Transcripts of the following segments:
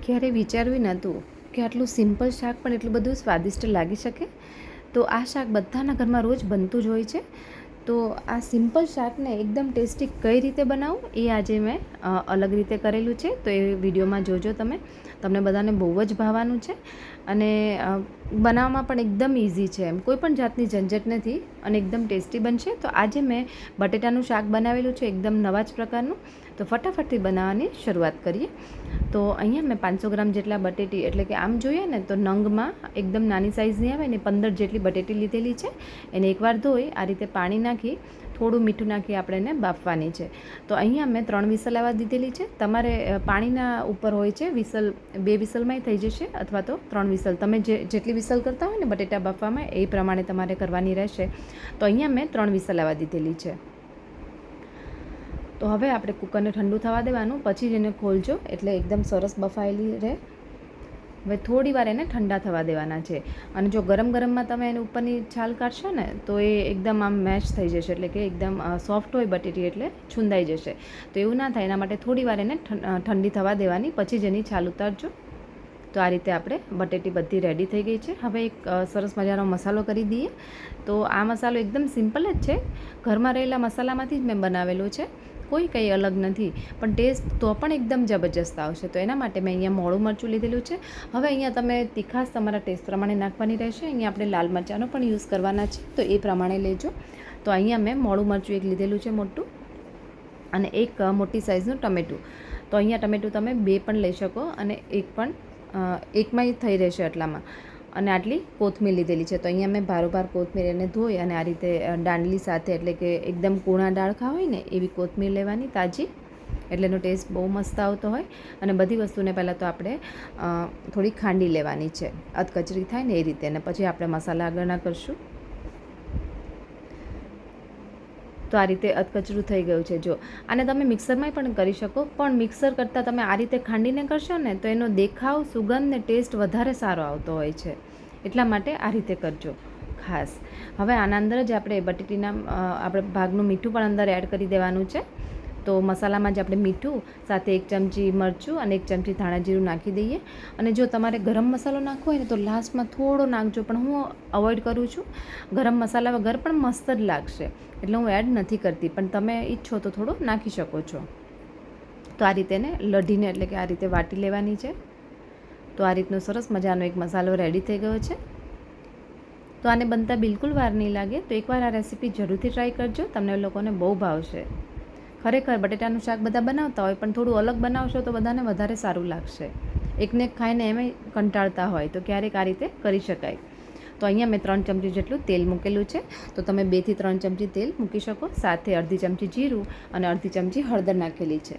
ક્યારેય વિચાર્યું નહોતું કે આટલું સિમ્પલ શાક પણ એટલું બધું સ્વાદિષ્ટ લાગી શકે. તો આ શાક બધાના ઘરમાં રોજ બનતું જ હોય છે. તો આ સિમ્પલ શાકને એકદમ ટેસ્ટી કઈ રીતે બનાવું એ આજે મેં અલગ રીતે કરેલું છે. તો એ વિડીયોમાં જોજો તમે. તમને બધાને બહુ જ ભાવવાનું છે અને બનાવવામાં પણ એકદમ ઇઝી છે. એમ કોઈ પણ જાતની ઝંઝટ નથી અને એકદમ ટેસ્ટી બનશે. તો આજે મેં બટેટાનું શાક બનાવેલું છે એકદમ નવા જ પ્રકારનું. તો ફટાફટથી બનાવવાની શરૂઆત કરીએ. તો અહીંયા મેં 500 ગ્રામ જેટલા બટેટી, એટલે કે આમ જોઈએ ને તો નંગમાં એકદમ નાની સાઇઝની આવે ને 15 જેટલી બટેટી લીધેલી છે. એને એકવાર ધોઈ આ રીતે પાણી નાખી થોડું મીઠું નાખી આપણે એને બાફવાની છે. તો અહીંયા મેં 3 વિસલ આવવા દીધેલી છે. તમારે પાણીના ઉપર હોય છે વિસલ, 2 વિસલમાંય થઈ જશે અથવા તો 3 વિસલ. તમે જેટલી વિસલ કરતા હોય ને બટેટા બાફવામાં એ પ્રમાણે તમારે કરવાની રહેશે. તો અહીંયા મેં 3 વિસલ આવવા દીધેલી છે. તો હવે આપણે કુકરને ઠંડુ થવા દેવાનું, પછી જ એને ખોલજો એટલે એકદમ સરસ બફાયેલી રહે. હવે થોડી વાર એને ઠંડા થવા દેવાના છે. અને જો ગરમ ગરમમાં તમે એની ઉપરની છાલ કાઢશો ને તો એ એકદમ આમ મેશ થઈ જશે, એટલે કે એકદમ સોફ્ટ હોય બટેટી એટલે છૂંદાઈ જશે. તો એવું ના થાય એના માટે થોડી વાર એને ઠંડી થવા દેવાની, પછી જ એની છાલ ઉતારજો. તો આ રીતે આપણે બટેટી બધી રેડી થઈ ગઈ છે. હવે એક સરસ મજાનો મસાલો કરી દઈએ. તો આ મસાલો એકદમ સિમ્પલ જ છે, ઘરમાં રહેલા મસાલામાંથી જ મેં બનાવેલો છે, કોઈ કંઈ અલગ નથી, પણ ટેસ્ટ તો પણ એકદમ જબરજસ્ત આવશે. તો એના માટે મેં અહીંયા મોળું મરચું લીધેલું છે. હવે અહીંયા તમે તીખાશ તમારા ટેસ્ટ પ્રમાણે નાખવાની રહેશે. અહીંયા આપણે લાલ મરચાંનો પણ યુઝ કરવાના છે, તો એ પ્રમાણે લેજો. તો અહીંયા મેં મોળું મરચું એક લીધેલું છે મોટું, અને એક મોટી સાઇઝનું ટમેટું. તો અહીંયા ટમેટું તમે 2 પણ લઈ શકો અને એકમાંય થઈ રહેશે એટલામાં. અને આટલી કોથમીર લીધેલી છે. તો અહીંયા મેં ભારોભાર કોથમીર એને ધોઈ અને આ રીતે દાંડલી સાથે, એટલે કે એકદમ કૂણા ડાળખા હોય ને એવી કોથમીર લેવાની તાજી, એટલે એનો ટેસ્ટ બહુ મસ્ત આવતો હોય. અને બધી વસ્તુને પહેલાં તો આપણે થોડી ખાંડી લેવાની છે, અધકચરી થાય ને એ રીતે, અને પછી આપણે મસાલા આગળના કરશું. તો આ રીતે અધકચરું થઈ ગયું છે. જો આને તમે મિક્સરમાં પણ કરી શકો, પણ મિક્સર કરતાં તમે આ રીતે ખાંડીને કરશો ને તો એનો દેખાવ, સુગંધ ને ટેસ્ટ વધારે સારો આવતો હોય છે. એટલા માટે આ રીતે કરજો ખાસ. હવે આના અંદર જ આપણે બટેટીના આપણે ભાગનું મીઠું પણ અંદર એડ કરી દેવાનું છે. તો મસાલામાં જ આપણે મીઠું સાથે 1 ચમચી મરચું અને 1 ચમચી ધાણા જીરું નાખી દઈએ. અને જો તમારે ગરમ મસાલો નાખવો હોય ને તો લાસ્ટમાં થોડો નાખજો, પણ હું અવોઇડ કરું છું. ગરમ મસાલા વગર પણ મસ્ત જ લાગશે, એટલે હું એડ નથી કરતી, પણ તમે ઈચ્છો તો થોડો નાખી શકો છો. તો આ રીતે ને લઢીને, એટલે કે આ રીતે વાટી લેવાની છે. તો આ રીતનો સરસ મજાનો એક મસાલો રેડી થઈ ગયો છે. તો આને બનતા બિલકુલ વાર નહીં લાગે. તો એકવાર આ રેસીપી જરૂરથી ટ્રાય કરજો, તમને લોકોને બહુ ભાવશે. ખરેખર બટેટાનું શાક બધા બનાવતા હોય, પણ થોડું અલગ બનાવશો તો બધાને વધારે સારું લાગશે. એકને એક ખાઈને એમાંય કંટાળતા હોય, તો ક્યારેક આ રીતે કરી શકાય. તો અહીંયા મેં 3 ચમચી જેટલું તેલ મૂકેલું છે. તો તમે 2 થી 3 ચમચી તેલ મૂકી શકો. સાથે અડધી ચમચી જીરું અને અડધી ચમચી હળદર નાખેલી છે.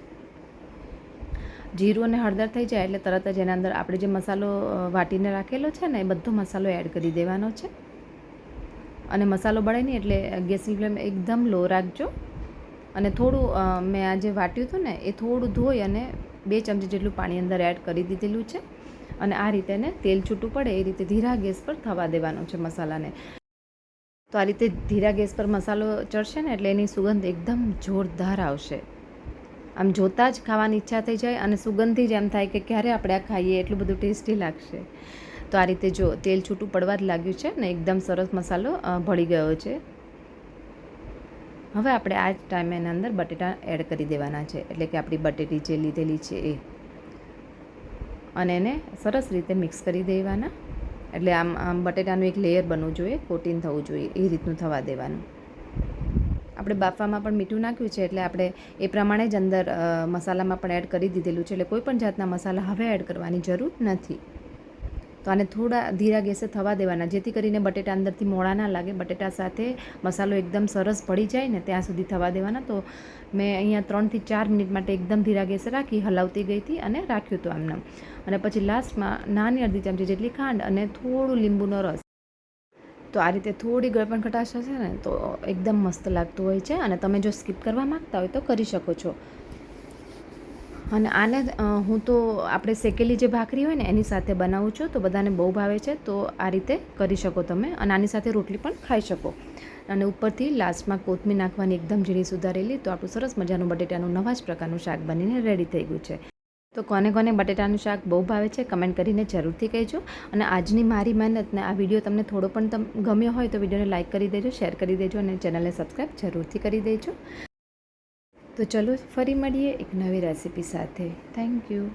જીરું અને હળદર થઈ જાય એટલે તરત જ એના અંદર આપણે જે મસાલો વાટીને રાખેલો છે ને એ બધો મસાલો એડ કરી દેવાનો છે. અને મસાલો બળે નહીં એટલે ગેસની ફ્લેમ એકદમ લો રાખજો. અને થોડું મેં આ જે વાટ્યું હતું ને એ થોડું ધોઈ અને 2 ચમચી જેટલું પાણી અંદર એડ કરી દીધેલું છે. અને આ રીતે એને તેલ છૂટું પડે એ રીતે ધીરા ગેસ પર થવા દેવાનો છે મસાલાને. તો આ રીતે ધીરા ગેસ પર મસાલો ચડશે ને એટલે એની સુગંધ એકદમ જોરદાર આવશે. આમ જોતાં જ ખાવાની ઈચ્છા થઈ જાય, અને સુગંધથી જ એમ થાય કે ક્યારે આપણે આ ખાઈએ, એટલું બધું ટેસ્ટી લાગશે. તો આ રીતે જો તેલ છૂટું પડવા જ લાગ્યું છે ને એકદમ સરસ મસાલો ભળી ગયો છે. હવે આપણે આ જ ટાઈમે એના અંદર બટેટા એડ કરી દેવાના છે, એટલે કે આપણી બટેટી જે લીધેલી છે એ, અને એને સરસ રીતે મિક્સ કરી દેવાના. એટલે આમ બટેટાનું એક લેયર બનવું જોઈએ, કોટિંગ થવું જોઈએ, એ રીતનું થવા દેવાનું. આપણે બાફવામાં પણ મીઠું નાખ્યું છે, એટલે આપણે એ પ્રમાણે જ અંદર મસાલામાં પણ એડ કરી દીધેલું છે, એટલે કોઈ પણ જાતના મસાલા હવે એડ કરવાની જરૂર નથી. તો આને થોડા ધીરા ગેસે થવા દેવાના, જેથી કરીને બટેટા અંદરથી મોળા ના લાગે. બટેટા સાથે મસાલો એકદમ સરસ ભળી જાય ને ત્યાં સુધી થવા દેવાના. તો મેં અહીંયા 3 થી 4 મિનિટ માટે એકદમ ધીરા ગેસે રાખી, હલાવતી ગઈ હતી અને રાખ્યું હતું આમને. અને પછી લાસ્ટમાં નાની અડધી ચમચી જેટલી ખાંડ અને થોડું લીંબુનો રસ. તો આ રીતે થોડી ગળપણ ખટાશ હશે ને તો એકદમ મસ્ત લાગતું હોય છે. અને તમે જો સ્કીપ કરવા માગતા હોય તો કરી શકો છો. અને આને હું તો આપણે શેકેલી જે ભાખરી હોય ને એની સાથે બનાવું છું, તો બધાને બહુ ભાવે છે. તો આ રીતે કરી શકો તમે, અને આની સાથે રોટલી પણ ખાઈ શકો. અને ઉપરથી લાસ્ટમાં કોથમીર નાખવાની એકદમ ઝીણી સુધારેલી. તો આપણું સરસ મજાનું બટેટાનું નવા જ પ્રકારનું શાક બનીને રેડી થઈ ગયું છે. તો કોને કોને બટેટાનું શાક બહુ ભાવે છે કમેન્ટ કરીને જરૂરથી કહેજો. અને આજની મારી મહેનતને આ વિડીયો તમને થોડો પણ ગમ્યો હોય તો વિડીયોને લાઇક કરી દેજો, શેર કરી દેજો અને ચેનલને સબસ્ક્રાઈબ જરૂરથી કરી દેજો. તો ચલો ફરી મળીએ એક નવી રેસીપી સાથે. Thank you.